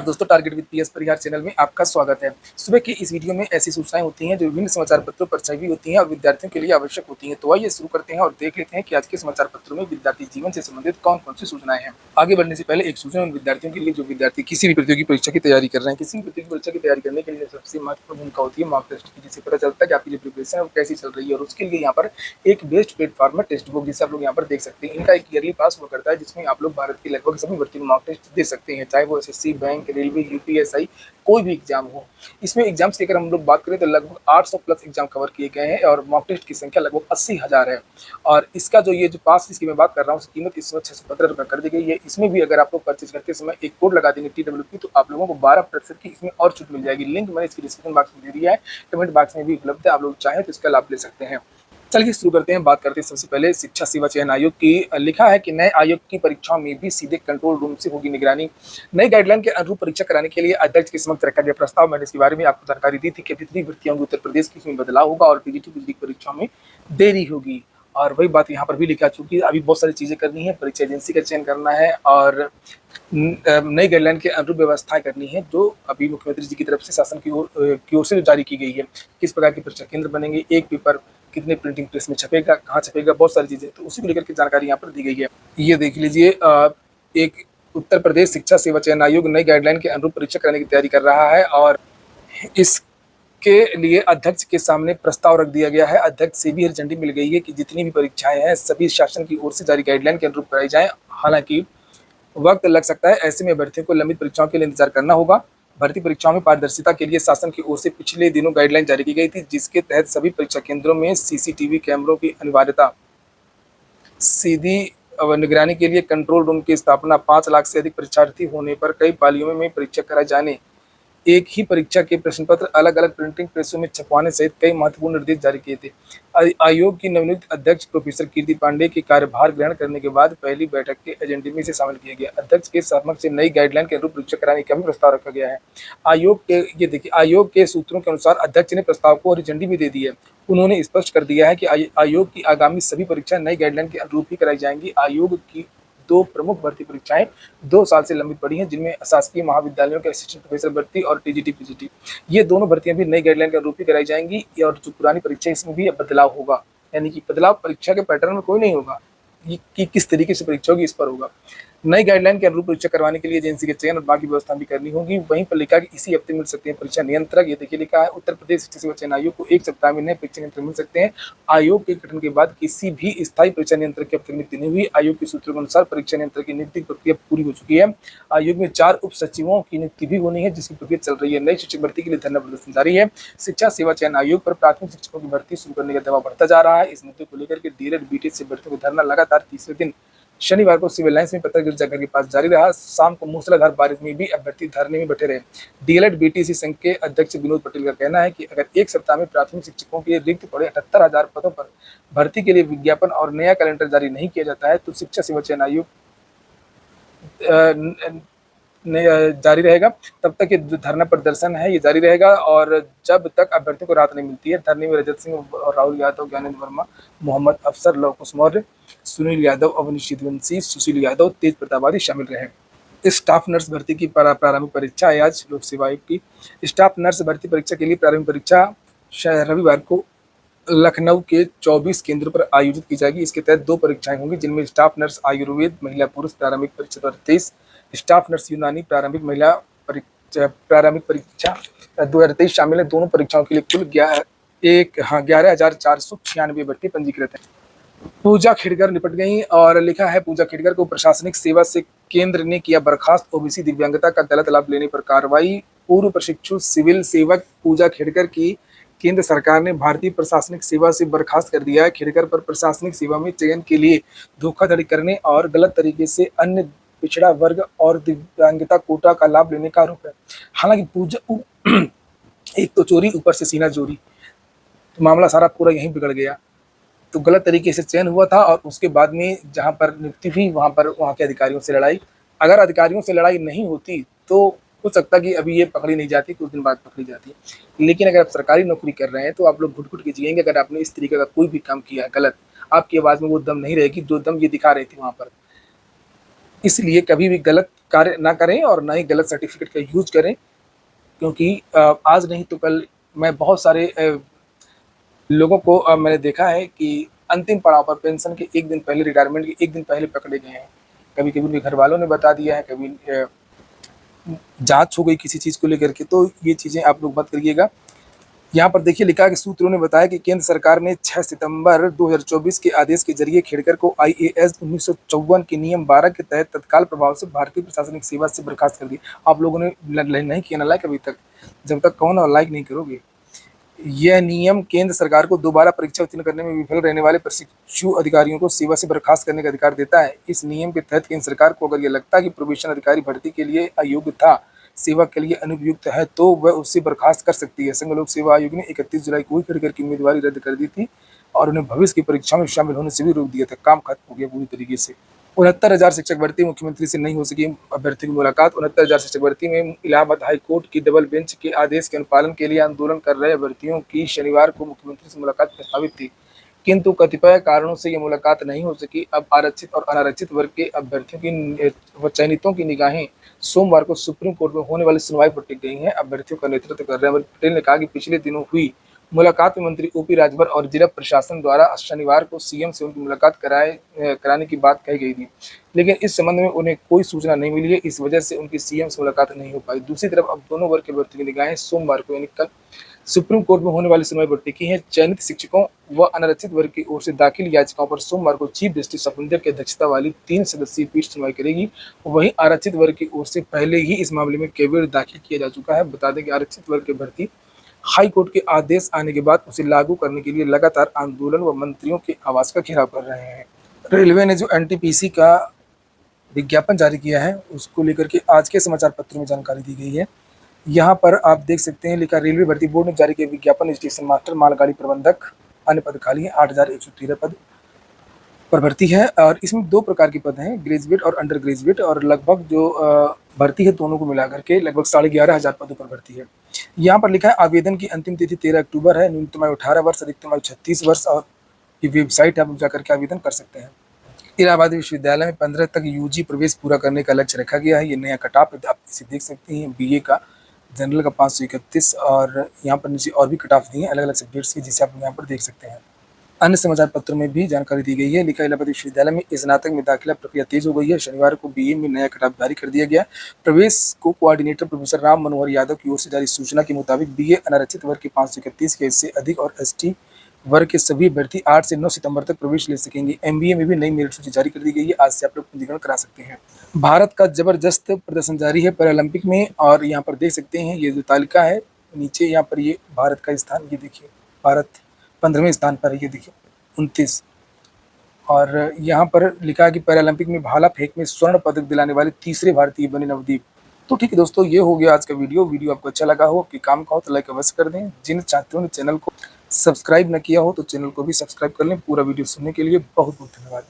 दोस्तों target with PS Parihar channel में आपका स्वागत है। सुबह की इस वीडियो में ऐसी सूचनाएं होती हैं जो विभिन्न समाचार पत्रों पर छपी होती हैं और विद्यार्थियों के लिए आवश्यक होती हैं। तो आइए शुरू करते हैं और देख लेते हैं कि आज के समाचार पत्रों में विद्यार्थी जीवन से संबंधित कौन-कौन सी सूचनाएं हैं। आगे बढ़ने से पहले एक सूचना उन विद्यार्थियों के लिए जो विद्यार्थी किसी भी प्रतियोगी परीक्षा की तैयारी कर रहे हैं। किसी भी प्रतियोगी परीक्षा की तैयारी करने के लिए सबसे महत्वपूर्ण भूमिका होती है मॉक टेस्ट की, जिससे पता चलता है कि आपकी जो प्रिपरेशन है वो कैसी चल रही है। और उसके लिए यहाँ पर एक बेस्ट प्लेटफॉर्म है टेक्स्ट बुक, जिसे आप लोग यहाँ पर देख सकते हैं। इनका एक ईयरली पास हुआ करता है जिसमें आप लोग भारत की लगभग सभी भर्ती में मॉक टेस्ट दे सकते हैं, चाहे वो एसएससी, बैंक, रेलवे, यूपीएसआई कोई भी एग्जाम हो। इसमें एग्जाम्स की अगर हम लोग बात करें तो लगभग 800 प्लस एग्जाम कवर किए गए हैं और मॉक टेस्ट की संख्या लगभग 80,000 है। और इसका जो ये जो पास जिसकी मैं बात कर रहा हूँ उसकी कीमत इस समय 615 रुपये कर दी गई है। इसमें भी अगर आप लोग परचेज करते समय एक कोड लगा देंगे TWP तो आप लोगों को 12% की इसमें और छूट मिल जाएगी। लिंक मैंने इसकी डिस्क्रिप्शन बॉक्स में दे दिया है, कमेंट बॉक्स में भी उपलब्ध है, आप लोग चाहें तो इसका लाभ ले सकते हैं। चलिए शुरू करते हैं। बात करते हैं सबसे पहले शिक्षा सेवा चयन आयोग की। लिखा है कि नए आयोग की परीक्षाओं में भी सीधे कंट्रोल रूम से होगी निगरानी। नई गाइडलाइन के अनुरूप परीक्षा कराने के लिए अध्यक्ष के समक्ष रखा गया प्रस्ताव। मैंने इसके बारे में आपको जानकारी दी थी कि कितनी भर्तियों की उत्तर प्रदेश की इसमें बदलाव होगा और टीजीटी की परीक्षाओं में देरी होगी। और वही बात यहाँ पर भी लिखा, चूंकि अभी बहुत सारी चीजें करनी है, परीक्षा एजेंसी का चयन करना है और नई गाइडलाइन के अनुरूप व्यवस्थाएं करनी है जो अभी मुख्यमंत्री जी की तरफ से शासन की ओर से जारी की गई है। किस प्रकार के परीक्षा केंद्र बनेंगे, एक पेपर कितने प्रिंटिंग प्रेस में छपेगा, कहाँ छपेगा, बहुत सारी चीजें, तो उसी को लेकर के जानकारी यहाँ पर दी गई है। ये देख लीजिए, एक उत्तर प्रदेश शिक्षा सेवा चयन आयोग नई गाइडलाइन के अनुरूप परीक्षा कराने की तैयारी कर रहा है और इसके लिए अध्यक्ष के सामने प्रस्ताव रख दिया गया है। अध्यक्ष से भी हरी झंडी मिल गई है कि जितनी भी परीक्षाएं हैं सभी शासन की ओर से जारी गाइडलाइन के अनुरूप कराई जाए। हालांकि वक्त लग सकता है, ऐसे में अभ्यर्थियों को लंबित परीक्षाओं के लिए इंतजार करना होगा। भर्ती परीक्षाओं में पारदर्शिता के लिए शासन की ओर से पिछले दिनों गाइडलाइन जारी की गई थी, जिसके तहत सभी परीक्षा केंद्रों में सीसीटीवी कैमरों की अनिवार्यता, सीधी निगरानी के लिए कंट्रोल रूम की स्थापना, 5 लाख से अधिक परीक्षार्थी होने पर कई पालियों में परीक्षा कराए जाने, एक ही परीक्षा के प्रश्न पत्र अलग अलग प्रिंटिंग प्रेसों में छपवाने सहित कई महत्वपूर्ण निर्देश जारी किए थे। आयोग की नवनियुक्त अध्यक्ष प्रोफेसर कीर्ति पांडे के कार्यभार ग्रहण करने के बाद पहली बैठक के एजेंडे में इसे शामिल किया गया। अध्यक्ष के समक्ष नई गाइडलाइन के अनुरूप परीक्षा कराने का भी प्रस्ताव रखा गया है। आयोग के सूत्रों के अनुसार अध्यक्ष ने प्रस्ताव को हरी झंडी भी दे दी है। उन्होंने स्पष्ट कर दिया है कि आयोग की आगामी सभी परीक्षाएं नई गाइडलाइन के अनुरूप ही कराई जाएंगी। आयोग की 2 प्रमुख भर्ती परीक्षाएं 2 साल से लंबित पड़ी हैं, जिनमें शासकीय महाविद्यालयों के असिस्टेंट प्रोफेसर भर्ती और टीजीटी पीजीटी, ये दोनों भर्तियां भी नई गाइडलाइन के अनुरूप ही कराई जाएंगी। और जो पुरानी परीक्षा इसमें भी बदलाव होगा, यानी कि बदलाव परीक्षा के पैटर्न में कोई नहीं होगा, ये कि किस तरीके से परीक्षा होगी इस पर होगा। नई गाइडलाइन के अनुरूप परीक्षा करवाने के लिए एजेंसी के चयन और बाकी व्यवस्था भी करनी होगी। वहीं पर लिखा कि इसी हफ्ते मिल सकते हैं परीक्षा नियंत्रक। ये देखिए लिखा है, उत्तर प्रदेश शिक्षा सेवा चयन आयोग को 1 सप्ताह में नए परीक्षा नियंत्रक मिल सकते हैं। आयोग के गठन के बाद किसी भी स्थायी परीक्षा नियंत्रक की अब तक नियुक्ति नहीं हुई। आयोग के सूत्रों के अनुसार परीक्षा नियंत्रक की नियुक्ति प्रक्रिया पूरी हो चुकी है। आयोग में 4 उप सचिवों की नियुक्ति भी होनी है, जिसकी प्रक्रिया चल रही है। नई शिक्षक भर्ती के लिए धरना प्रदर्शन जारी है। शिक्षा सेवा चयन आयोग पर प्राथमिक शिक्षकों की भर्ती शुरू करने का दबाव बढ़ता जा रहा है। इस मुद्दे को लेकर के डीएलएड बीटीएस से भर्तियों का धरना लगातार तीसरे दिन शनिवार को सिविल लाइंस में पत्रकार घर के पास जारी रहा। शाम को मूसलाधार बारिश में भी अभ्यर्थी धरने में बैठे रहे। डीएलएड बीटीसी संघ के अध्यक्ष विनोद पटेल का कहना है कि अगर 1 सप्ताह में प्राथमिक शिक्षकों के रिक्त पड़े 78,000 पदों पर भर्ती के लिए विज्ञापन और नया कैलेंडर जारी नहीं किया जाता है तो शिक्षा सेवा चयन आयोग जारी रहेगा। तब तक ये धरना प्रदर्शन है ये जारी रहेगा और जब तक अभ्यर्थियों को राहत नहीं मिलती है। धरने में रजत सिंह और राहुल यादव, ज्ञानेंद्र वर्मा, मोहम्मद अफसर, लव कुश मौर्य, सुनील यादव, अवनीश चितवंशी, सुशील यादव, तेज प्रताप शामिल रहे। स्टाफ नर्स भर्ती की प्रारंभिक परीक्षा है आज। लोक सेवा आयोग की स्टाफ नर्स भर्ती परीक्षा के लिए प्रारंभिक परीक्षा रविवार को लखनऊ के 24 केंद्रों पर आयोजित की जाएगी। इसके तहत 2 परीक्षाएं होंगी, जिनमें स्टाफ नर्स आयुर्वेद महिला पुरुष प्रारंभिक परीक्षा 2023, स्टाफ नर्स यूनानी प्रारंभिक परीक्षा 2023 शामिल है। दोनों परीक्षाओं के लिए कुल 11,496 भर्ती पंजीकृत है। पूजा खेड़कर निपट गई और लिखा है, पूजा खेड़कर को प्रशासनिक सेवा से केंद्र ने किया बर्खास्त। ओबीसी दिव्यांगता का गलत लाभ लेने पर कार्रवाई। पूर्व प्रशिक्षु सिविल सेवक पूजा खेड़कर की केंद्र सरकार ने भारतीय प्रशासनिक सेवा से बर्खास्त कर दिया है। खेड़कर पर प्रशासनिक सेवा में चयन के लिए धोखाधड़ी करने और गलत तरीके से अन्य पिछड़ा वर्ग और दिव्यांगता कोटा का लाभ लेने का आरोप है। हालांकि पूजा एक तो चोरी, ऊपर से सीना चोरी, तो मामला सारा पूरा यहीं बिगड़ गया। तो गलत तरीके से चयन हुआ था और उसके बाद में जहाँ पर नियुक्ति हुई वहाँ के अधिकारियों से लड़ाई। अगर अधिकारियों से लड़ाई नहीं होती तो हो सकता कि अभी ये पकड़ी नहीं जाती, कुछ दिन बाद पकड़ी जाती। लेकिन अगर आप सरकारी नौकरी कर रहे हैं तो आप लोग घुट-घुट के जिएंगे। अगर आपने इस तरीके का कोई भी काम किया गलत, आपकी आवाज़ में वो दम नहीं रहेगी जो दम ये दिखा रहे थे वहाँ पर। इसलिए कभी भी गलत कार्य ना करें और ना ही गलत सर्टिफिकेट का यूज करें, क्योंकि आज नहीं तो कल मैं बहुत सारे लोगों को मैंने देखा है कि अंतिम पड़ाव पर पेंशन के एक दिन पहले, रिटायरमेंट के एक दिन पहले पकड़े गए हैं। कभी कभी उनके घर वालों ने बता दिया है, कभी जांच हो गई किसी चीज़ को लेकर के, तो ये चीज़ें आप लोग मत करिएगा। यहाँ पर देखिए लिखा है कि सूत्रों ने बताया कि केंद्र सरकार ने 6 सितंबर 2024 के आदेश के जरिए खेड़कर को आईएएस 1954 के नियम 12 के तहत तत्काल प्रभाव से भारतीय प्रशासनिक सेवा से बर्खास्त कर दी। आप लोगों ने नहीं किया ना लाइक अभी तक, जब तक कौन और लाइक नहीं करोगे। यह नियम केंद्र सरकार को दोबारा परीक्षा उत्तीर्ण करने में विफल रहने वाले प्रशिक्षु अधिकारियों को सेवा से बर्खास्त करने का अधिकार देता है। इस नियम के तहत केंद्र सरकार को अगर यह लगता है कि प्रोबेशन अधिकारी भर्ती के लिए अयोग्य था, सेवा के लिए अनुपयुक्त है, तो वह उससे बर्खास्त कर सकती है। संघ लोक सेवा आयोग ने 31 जुलाई को ही खेड़कर की उम्मीदवारी रद्द कर दी थी और उन्हें भविष्य की परीक्षा में शामिल होने से भी रोक दिया था। काम खत्म हो गया पूरी तरीके से। 69,000 शिक्षक भर्ती, मुख्यमंत्री से नहीं हो सकी अभ्यर्थी की मुलाकात। 69,000 शिक्षक भर्ती में इलाहाबाद हाई कोर्ट की डबल बेंच के आदेश के अनुपालन के लिए आंदोलन कर रहे अभ्यर्थियों की शनिवार को मुख्यमंत्री से मुलाकात प्रस्तावित थी, किंतु कतिपय कारणों से यह मुलाकात नहीं हो सकी। अब आरक्षित और अनारक्षित वर्ग के अभ्यर्थियों की व चयनितों की निगाहें सोमवार को सुप्रीम कोर्ट में होने वाली सुनवाई पर टिक गई हैं। अभ्यर्थियों का नेतृत्व कर रहे अमर पटेल ने कहा कि पिछले दिनों हुई मुलाकात में मंत्री ओपी राजभर और जिला प्रशासन द्वारा शनिवार को सीएम से उनकी मुलाकात कराने की बात कही गई थी, लेकिन इस संबंध में उन्हें कोई सूचना नहीं मिली है। इस वजह से उनकी सीएम से मुलाकात नहीं हो पाई। दूसरी तरफ अब दोनों वर्ग के अभ्यर्थियों की निगाहें सोमवार को यानी कल सुप्रीम कोर्ट में होने वाली सुनवाई पर टिकी है। चयनित शिक्षकों व अनारक्षित वर्ग की ओर से दाखिल याचिकाओं पर सोमवार को चीफ जस्टिस ऑफ इंडिया की अध्यक्षता वाली 3 सदस्यीय पीठ सुनवाई करेगी। वहीं आरक्षित वर्ग की ओर से पहले ही इस मामले में केवल दाखिल किया जा चुका है। बता दें कि आरक्षित वर्ग की भर्ती हाई कोर्ट के आदेश आने के बाद उसे लागू करने के लिए लगातार आंदोलन व मंत्रियों के आवास का घेराव कर रहे हैं। रेलवे ने जो एनटीपीसी का विज्ञापन जारी किया है, उसको लेकर के आज के समाचार पत्रों में जानकारी दी गई है। यहाँ पर आप देख सकते हैं लिखा, रेलवे भर्ती बोर्ड ने जारी किया विज्ञापन, स्टेशन मास्टर, मालगाड़ी प्रबंधक, अन्य पद खाली है। 8,113 पद पर भर्ती है और इसमें 2 प्रकार के पद हैं, ग्रेजुएट और अंडर ग्रेजुएट, और लगभग जो भर्ती है दोनों को मिला करके लगभग 11,500 पदों पर भर्ती है। यहाँ पर लिखा है आवेदन की अंतिम तिथि 13 अक्टूबर है। न्यूनतम आयु 18 वर्ष, अधिकतम आयु 36 वर्ष, और ये वेबसाइट आप जाकर के आवेदन कर सकते हैं। इलाहाबाद विश्वविद्यालय में 15 तक यूजी प्रवेश पूरा करने का लक्ष्य रखा गया है। ये नया कट ऑफ आप इसे देख सकते हैं। बीए का, जनरल का 531, और यहाँ पर नीचे और भी कट ऑफ दिए हैं अलग अलग सब्जेक्ट्स की, जिसे आप यहाँ पर देख सकते हैं। अन्य समाचार पत्रों में भी जानकारी दी गई है। लिखा, इलाहाबाद विश्वविद्यालय में स्नातक में दाखिला प्रक्रिया तेज हो गई है। शनिवार को बीए में नया कट ऑफ जारी कर दिया गया। प्रवेश को कोऑर्डिनेटर प्रोफेसर राम मनोहर यादव की ओर से जारी सूचना के मुताबिक बीए अनारक्षित वर्ग के 531 के इससे अधिक और एसटी वर्ग के सभी अभ्यर्थी 8 से 9 सितंबर तक प्रवेश ले सकेंगे। एमबीए में भी नई मेरिट सूची जारी कर दी गई है। आज से आप लोग पंजीकरण करा सकते हैं। भारत का जबरदस्त प्रदर्शन जारी है पैरालंपिक में, और यहाँ पर देख सकते हैं ये जो तालिका है नीचे, यहाँ पर ये भारत का स्थान, ये देखिए भारत 15वें स्थान पर है, ये देखिए 29। और यहाँ पर लिखा है कि पैरालंपिक में भाला फेंक में स्वर्ण पदक दिलाने वाले तीसरे भारतीय बने नवदीप। तो ठीक है दोस्तों, ये हो गया आज का वीडियो आपको अच्छा लगा हो, आपके काम का हो तो लाइक अवश्य कर दें। जिन छात्रों ने चैनल को सब्सक्राइब न किया हो तो चैनल को भी सब्सक्राइब कर लें। पूरा वीडियो सुनने के लिए बहुत बहुत धन्यवाद।